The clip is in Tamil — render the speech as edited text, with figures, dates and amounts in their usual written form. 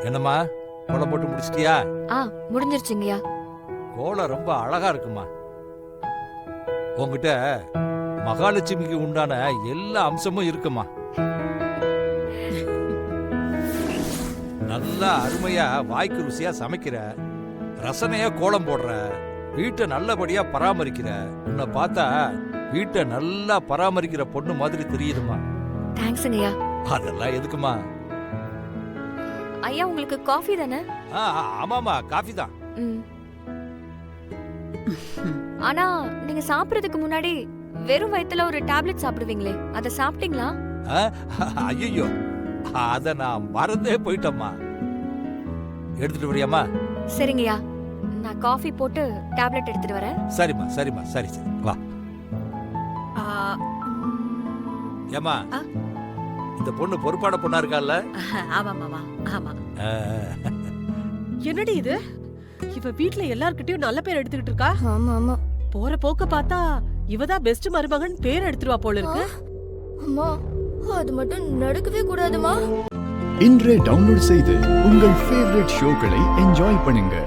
என்னம்மா கோலம் போட்டு முடிச்சிட்டியா? முடிஞ்சிருச்சுங்கய்யா. கோலம் ரொம்ப அழகா இருக்குமா. உங்ககிட்ட மகாலட்சுமிக்கு உண்டான எல்லா அம்சமும் இருக்குமா. நல்லா அருமையா வாய்க்கு ருசியா சமைக்கிற, ரசனையா கோலம் போடுற, வீட்டை நல்லபடியா பராமரிக்கிற. உன்னை பார்த்தா வீட்டை நல்லா பராமரிக்கிற பொண்ணு மாதிரி தெரியுதுமா. தேங்க்ஸ்ங்கய்யா. அதெல்லாம் எதுக்குமா? ஐயா உங்களுக்கு காஃபி தானே? ஆமாமா, காஃபி தான். ஆனா நீங்க சாப்பிடுறதுக்கு முன்னாடி வெறும் வயித்துல ஒரு டேப்லெட் சாப்பிடுவீங்களே, அத சாப்பிட்டீங்களா? ஐயோ, அத நான் மறந்தே போயிட்டம்மா. எடுத்துட்டு வரியாமா? சரிங்கய்யா, நான் காஃபி போட்டு டேப்லெட் எடுத்துட்டு வரேன். சரிம்மா சரிம்மா, சரி சரி வா. ஏமா, இந்த பொண்ணு பொறுப்பான பொண்ணா இருக்கால? ஆமா மாமா, ஆமா. என்னடி இது? இவ வீட்ல எல்லார்கிட்டயும் நல்ல பேர் எடுத்துக்கிட்டு இருக்கா. ஆமா ஆமா. போற போக்க பார்த்தா இவதான் பெஸ்ட் மருமகன் பேர் எடுத்துருவா போல இருக்கு. அம்மா, அது மட்டும் நடக்கவே கூடாதுமா. இன்றே டவுன்லோட் செய்து உங்கள் ஃபேவரட் ஷோக்களை என்ஜாய் பண்ணுங்க.